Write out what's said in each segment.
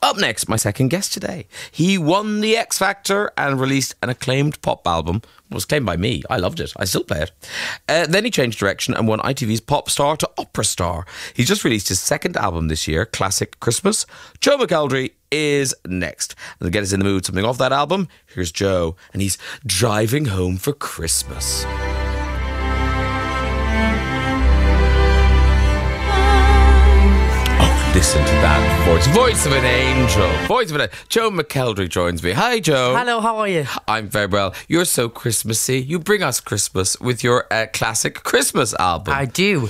Up next, my second guest today. He won the X Factor and released an acclaimed pop album. It was claimed by me. I loved it. I still play it. Then he changed direction and won ITV's Pop Star to Opera Star. He's just released his second album this year, Classic Christmas. Joe McEderry is next. And to get us in the mood, something off that album, here's Joe. And he's driving home for Christmas. Listen to that voice. Voice of an angel. Voice of an angel. Joe McEderry joins me. Hi, Joe. Hello, how are you? I'm very well. You're so Christmassy. You bring us Christmas with your classic Christmas album. I do.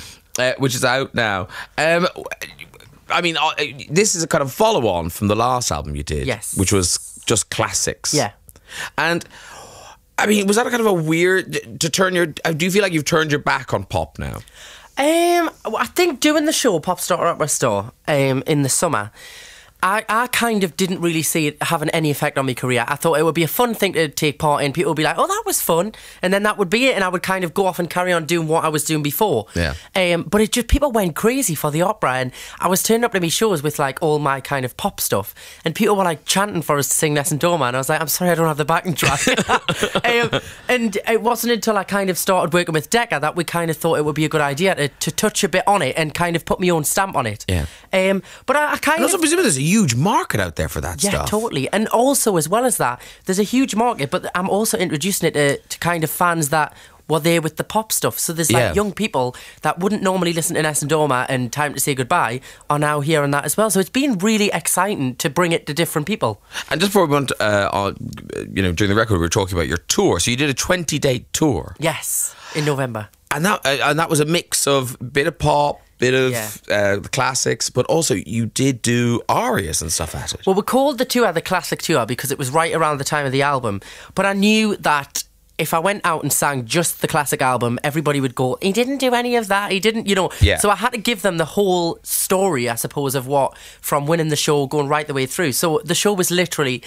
Which is out now. I mean, this is a kind of follow-on from the last album you did. Yes. Which was just classics. Yeah. And, I mean, was that a kind of a weird... do you feel like you've turned your back on pop now? I think doing the show Pop Star Opera Star in the summer, I kind of didn't really see it having any effect on my career. I thought it would be a fun thing to take part in. People would be like, oh, that was fun. And then that would be it. And I would kind of go off and carry on doing what I was doing before. Yeah. But it just, people went crazy for the opera. And I was turning up to my shows with like all my kind of pop stuff. And people were like chanting for us to sing Nessun Dorma. And I was like, I'm sorry, I don't have the backing track. And it wasn't until I kind of started working with Decca that we kind of thought it would be a good idea to touch a bit on it and kind of put my own stamp on it. Yeah. But I kind of... presumably there's a huge market out there for that stuff. Yeah, totally. And also, as well as that, there's a huge market, but I'm also introducing it to kind of fans that were there with the pop stuff. So there's like young people that wouldn't normally listen to Nessun Dorma and Time to Say Goodbye are now hearing that as well. So it's been really exciting to bring it to different people. And just before we went during the record, we were talking about your tour. So you did a 20-date tour. Yes, in November. And that was a mix of bit of pop, bit of the classics, but also you did do arias and stuff at it. Well, we called the tour the Classic Tour because it was right around the time of the album. But I knew that if I went out and sang just the classic album, everybody would go, he didn't do any of that, he didn't, Yeah. So I had to give them the whole story, I suppose, of what, from winning the show, going right the way through. So the show was literally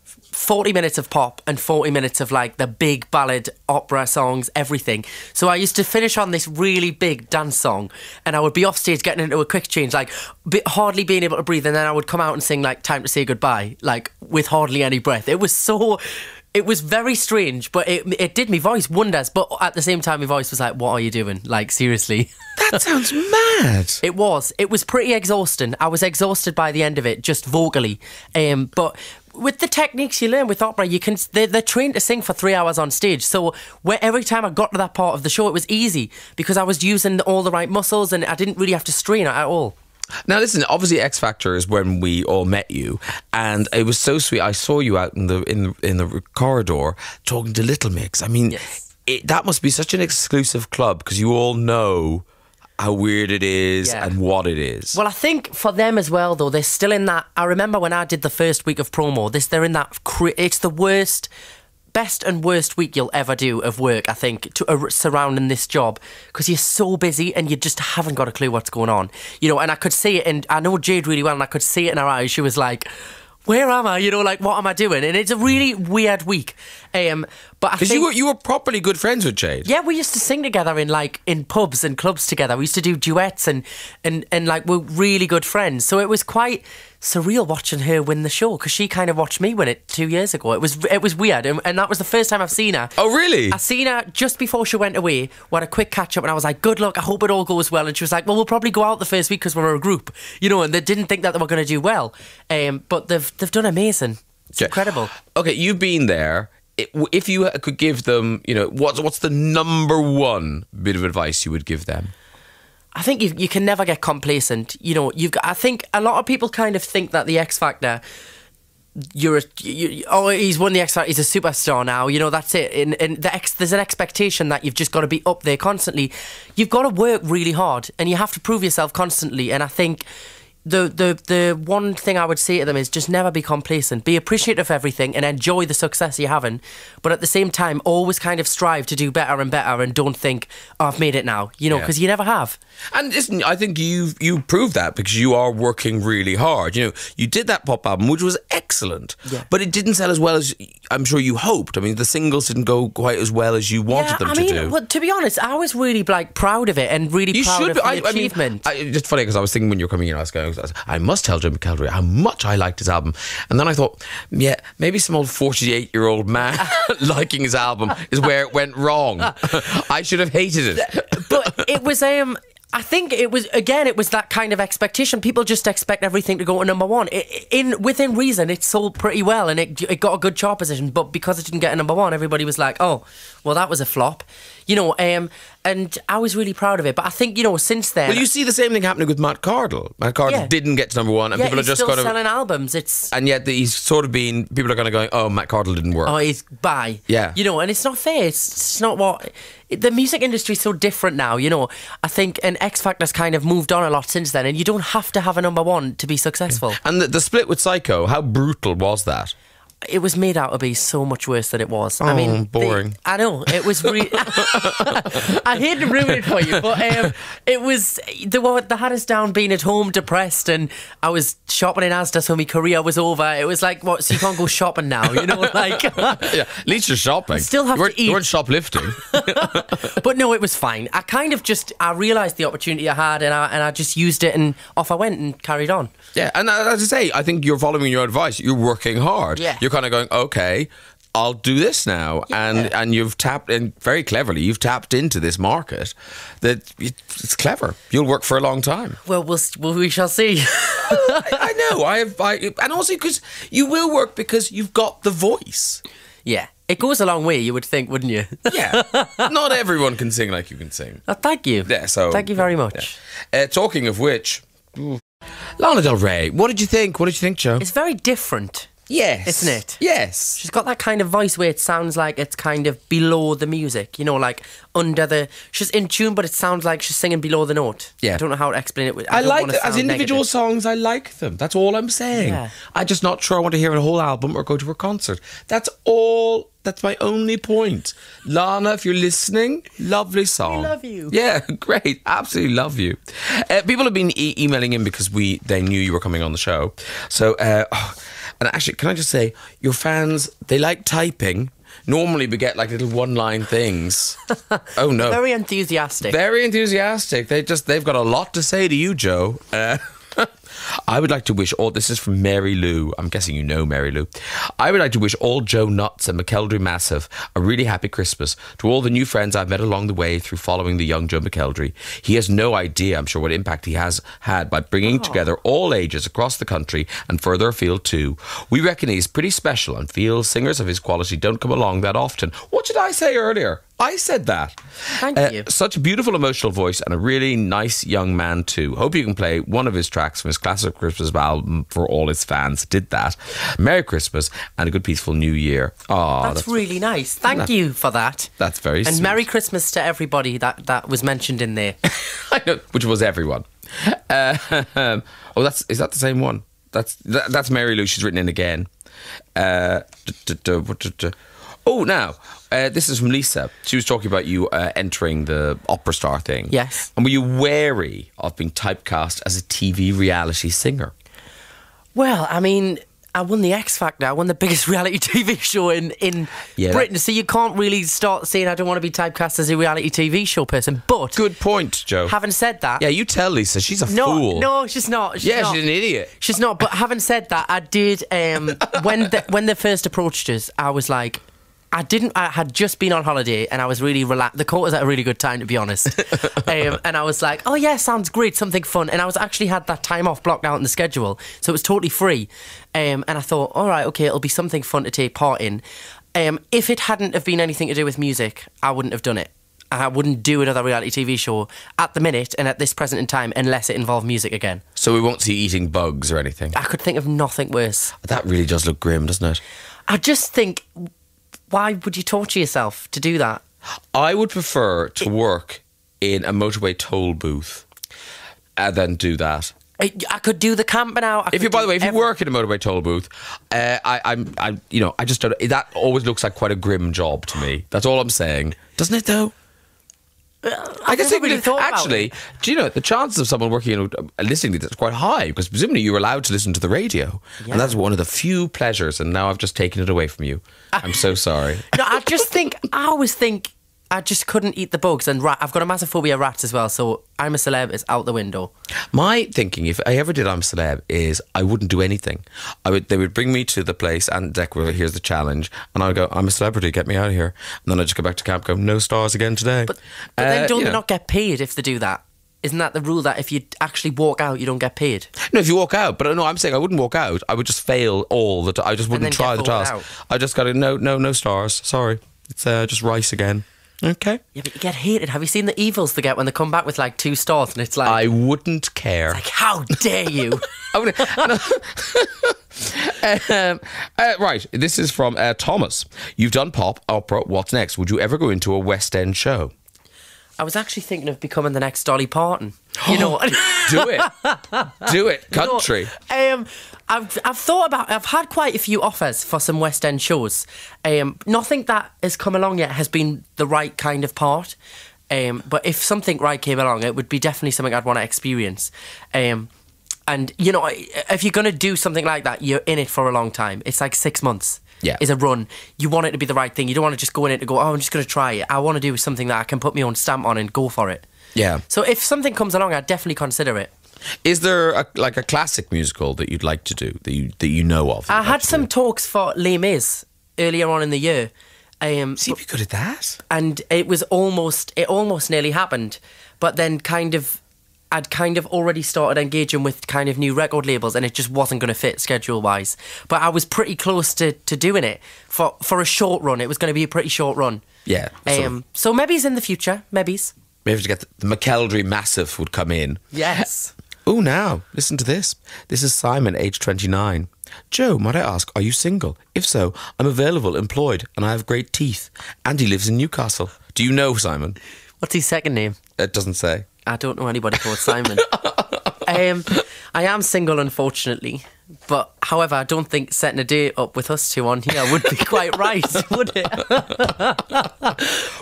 40 minutes of pop and 40 minutes of like the big ballad opera songs, everything. So I used to finish on this really big dance song and I would be off stage getting into a quick change, like hardly being able to breathe, and then I would come out and sing like Time to Say Goodbye, like with hardly any breath. It was very strange, but it did my voice wonders. But at the same time, my voice was like, what are you doing? Like, seriously. That sounds mad. It was pretty exhausting. I was exhausted by the end of it, just vocally. But with the techniques you learn with opera, they're trained to sing for 3 hours on stage. So every time I got to that part of the show, it was easy because I was using all the right muscles and I didn't really have to strain it at all. Now listen, obviously X Factor is when we all met you, and it was so sweet. I saw you out in the corridor talking to Little Mix. I mean, yes. That must be such an exclusive club because you all know how weird it is and what it is. Well, I think for them as well, though, they're still in that. I remember when I did the first week of promo, they're in that. It's the best and worst week you'll ever do of work, I think, surrounding this job, because you're so busy and you just haven't got a clue what's going on, and I could see it, and I know Jade really well, and I could see it in her eyes. She was like, where am I? Like, what am I doing? And it's a really weird week. But I think you were properly good friends with Jade. Yeah, we used to sing together in pubs and clubs together. We used to do duets and like we're really good friends. So it was quite surreal watching her win the show because she kind of watched me win it 2 years ago. It was weird, and that was the first time I've seen her. Oh, really? I seen her just before she went away. We had a quick catch up, and I was like, "Good luck. I hope it all goes well." And she was like, "Well, we'll probably go out the first week because we're a group, And they didn't think that they were going to do well. But they've done amazing. It's incredible. Okay, you've been there. If you could give them, what's the number one bit of advice you would give them? I think you can never get complacent. I think a lot of people kind of think that the X Factor, he's won the X Factor, he's a superstar now. That's it. And there's an expectation that you've just got to be up there constantly. You've got to work really hard, and you have to prove yourself constantly. And I think the one thing I would say to them is just never be complacent. Be appreciative of everything and enjoy the success you're having. But at the same time, always kind of strive to do better and better, and don't think, oh, I've made it now, because you never have. And listen, I think you proved that because you are working really hard. You did that pop album, which was excellent, but it didn't sell as well as I'm sure you hoped. I mean, the singles didn't go quite as well as you wanted them to do. Well, to be honest, I was really like proud of it and really proud of the achievement. It's funny because I was thinking when you were coming in, I must tell Joe McEderry how much I liked his album, and then I thought, yeah, maybe some old 48-year-old man liking his album is where it went wrong. I should have hated it. But it was I think it was that kind of expectation. People just expect everything to go to number one. Within reason, it sold pretty well and it got a good chart position. But because it didn't get a number one, everybody was like, "Oh, well, that was a flop," And I was really proud of it. But I think since then, well, you see the same thing happening with Matt Cardle. Matt Cardle didn't get to number one, and people are just still selling albums. And yet he's sort of been. People are kind of going, "Oh, Matt Cardle didn't work." Oh, he's bye. Yeah, and it's not fair. It's not what. The music industry is so different now, I think an X Factor's kind of moved on a lot since then, and you don't have to have a number one to be successful. And the split with Psycho, how brutal was that? It was made out to be so much worse than it was. Oh, I mean, boring. I know, it was really... I hate to ruin it for you, but it was... They had us down being at home depressed, and I was shopping in Asda, so my career was over. It was like, what, so you can't go shopping now, like... Yeah, at least you're shopping. You still have to eat. You weren't shoplifting. But no, it was fine. I kind of I realised the opportunity I had, and I just used it, and off I went and carried on. Yeah, and as I say, I think you're following your advice. You're working hard. Yeah. You're kind of going, okay, I'll do this now. Yeah. And you've tapped in, very cleverly, you've tapped into this market that it's clever. You'll work for a long time. Well, we shall see. I know. And also because you will work because you've got the voice. Yeah. It goes a long way, you would think, wouldn't you? Yeah. Not everyone can sing like you can sing. Thank you. Yeah, so thank you very much. Yeah. Talking of which, Lana Del Rey, what did you think? What did you think, Joe? It's very different. Yes. Isn't it? Yes. She's got that kind of voice where it sounds like it's kind of below the music, like under the... She's in tune, but it sounds like she's singing below the note. Yeah. I don't know how to explain it. I like it. As individual songs, I like them. That's all I'm saying. Yeah. I'm just not sure I want to hear a whole album or go to a concert. That's all... That's my only point. Lana, if you're listening, lovely song. We love you. Yeah, great. Absolutely love you. People have been emailing in because they knew you were coming on the show. So, and actually, can I just say, your fans, they like typing. Normally we get like little one-line things. Oh no. Very enthusiastic. Very enthusiastic. They've got a lot to say to you, Joe. I would like to wish this is from Mary Lou. I'm guessing you know Mary Lou. I would like to wish all Joe Nuts and McElderry Massive a really happy Christmas. To all the new friends I've met along the way through following the young Joe McElderry. He has no idea, I'm sure, what impact he has had by bringing together all ages across the country and further afield too. We reckon he's pretty special and feel singers of his quality don't come along that often. What did I say earlier? I said that. Thank you. Such a beautiful emotional voice and a really nice young man too. Hope you can play one of his tracks from his classic Christmas album for all his fans. Did that. Merry Christmas and a good peaceful New Year. Oh, that's really nice. Thank you for that. That's very sweet. And Merry Christmas to everybody that was mentioned in there. I know, which was everyone. Is that the same one? That's Mary Lou. She's written in again. Now, this is from Lisa. She was talking about you entering the opera star thing. Yes. And were you wary of being typecast as a TV reality singer? Well, I mean, I won the X Factor. I won the biggest reality TV show in Britain. So you can't really start saying I don't want to be typecast as a reality TV show person. But good point, Joe. Having said that, yeah, you tell Lisa she's a fool. No, she's not. She's an idiot. She's not. But having said that, I did. When they first approached us, I was like. I had just been on holiday and I was really relaxed. The court was at a really good time, to be honest. And I was like, oh yeah, sounds great, something fun. And I was actually had that time off blocked out in the schedule. So it was totally free. And I thought, all right, okay, it'll be something fun to take part in. If it hadn't have been anything to do with music, I wouldn't have done it. I wouldn't do another reality TV show at the minute and at this present in time unless it involved music again. So we won't see you eating bugs or anything? I could think of nothing worse. That really does look grim, doesn't it? I just think... Why would you torture yourself to do that? I would prefer to work in a motorway toll booth than do that. I could do the camping out. If you work in a motorway toll booth, I just don't. That always looks like quite a grim job to me. That's all I'm saying, doesn't it? Though. I guess never really thought about actually, it. do you know the chances of someone working listening to this is quite high because presumably you were allowed to listen to the radio, and that's one of the few pleasures. And now I've just taken it away from you. I'm so sorry. No, I always think I just couldn't eat the bugs, and I've got a massive phobia of rats as well. So I'm a Celeb is out the window. My thinking, if I ever did I'm a Celeb, is I wouldn't do anything. They would bring me to the place and Declan, here's the challenge, and I would go, I'm a celebrity, get me out of here. And then I just go back to camp, go, no stars again today. But then don't they not get paid if they do that? Isn't that the rule that if you actually walk out, you don't get paid? No, if you walk out, but no, I'm saying I wouldn't walk out. I would just fail all the time. I just wouldn't try the task. I just got to no stars. Sorry, it's just rice again. Okay. Yeah, but you get hated. Have you seen the evils they get when they come back with like 2 stars and it's like... I wouldn't care. It's like, how dare you? Right, this is from Thomas. You've done pop, opera, what's next? Would you ever go into a West End show? I was actually thinking of becoming the next Dolly Parton. You know what? Do it. Do it. Country. I've thought about... I've had quite a few offers for some West End shows. Nothing that has come along yet has been the right kind of part. But if something right came along, it would be definitely something I'd want to experience. And, you know, if you're going to do something like that, you're in it for a long time. It's like 6 months. Yeah. Is a run. You want it to be the right thing. You don't want to just go in it to go, oh, I'm just going to try it. I want to do something that I can put my own stamp on and go for it. Yeah. So if something comes along, I'd definitely consider it. Is there a classic musical that you'd like to do that you know of? I had some talks for Les Mis earlier on in the year. See if you're good at that. And it almost nearly happened, but then I'd kind of already started engaging with kind of new record labels, and it just wasn't going to fit schedule wise. But I was pretty close to doing it for a short run. It was going to be a pretty short run. Yeah. So maybe's in the future. Maybe's. Maybe to get the McEderry Massive would come in. Yes. Oh, now, listen to this. This is Simon, age 29. Joe, might I ask, are you single? If so, I'm available, employed, and I have great teeth. And he lives in Newcastle. Do you know Simon? What's his second name? It doesn't say. I don't know anybody called Simon. I am single, unfortunately. But, however, I don't think setting a date up with us two on here would be quite right, would it?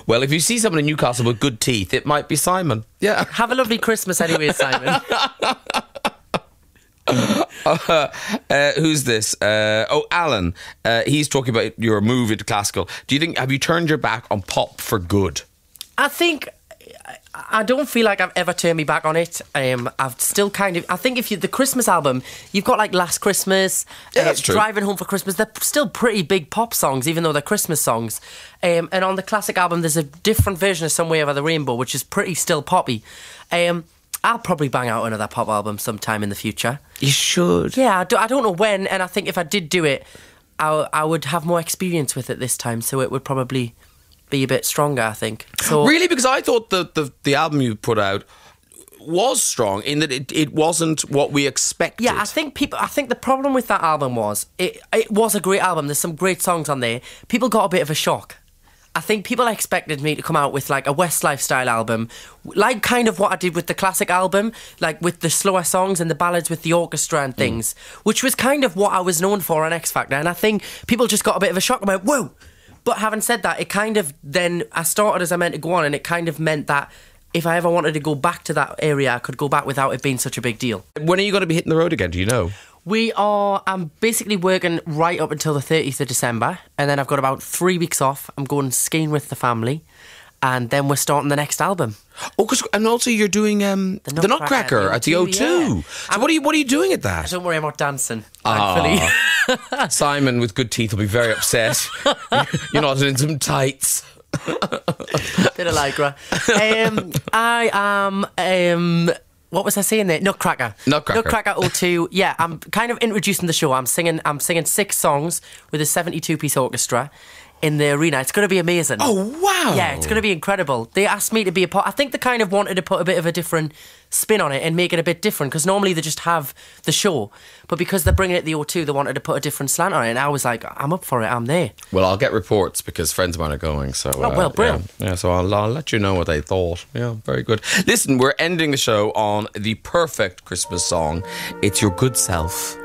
Well, if you see someone in Newcastle with good teeth, it might be Simon. Yeah. Have a lovely Christmas anyway, Simon. Who's this? Alan. He's talking about your move into classical. Have you turned your back on pop for good? I don't feel like I've ever turned me back on it. I've still kind of... I think if the Christmas album, you've got like Last Christmas, that's true. Driving Home for Christmas, they're still pretty big pop songs, even though they're Christmas songs. And on the classic album, there's a different version of Some Way Over the Rainbow, which is pretty still poppy. I'll probably bang out another pop album sometime in the future. You should. Yeah, I don't know when, and I think if I did do it, I would have more experience with it this time, so it would probably be a bit stronger, I think. So really? Because I thought the album you put out was strong in that it wasn't what we expected. Yeah, I think the problem with that album was it was a great album. There's some great songs on there. People got a bit of a shock. I think people expected me to come out with like a Westlife style album, like kind of what I did with the classic album, like with the slower songs and the ballads with the orchestra and things, which was kind of what I was known for on X Factor. And I think people just got a bit of a shock about, whoa. But having said that, it kind of then, I started as I meant to go on, and it kind of meant that if I ever wanted to go back to that area, I could go back without it being such a big deal. When are you going to be hitting the road again, do you know? I'm basically working right up until the 30th of December, and then I've got about 3 weeks off. I'm going skiing with the family, and then we're starting the next album. Oh, and also you're doing the Nutcracker at the O2. Yeah. So what are you doing at that? Don't worry, I'm not dancing, thankfully. Simon with good teeth will be very upset. You're not in some tights. Bit of lycra. I am... what was I saying there? Nutcracker O2. Yeah, I'm kind of introducing the show. I'm singing 6 songs with a 72-piece orchestra in the arena. It's going to be amazing. Oh, wow. Yeah, it's going to be incredible. They asked me to be a part. I think they kind of wanted to put a bit of a different spin on it and make it a bit different, because normally they just have the show, but because they're bringing it to the O2, they wanted to put a different slant on it, and I was like, I'm up for it, I'm there. Well, I'll get reports because friends of mine are going, so... well, brilliant. Yeah, so I'll let you know what they thought. Yeah, very good. Listen, we're ending the show on the perfect Christmas song. It's Your Good Self,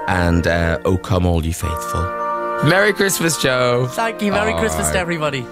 and Oh Come All Ye Faithful. Merry Christmas, Joe. Thank you. Merry Christmas to everybody.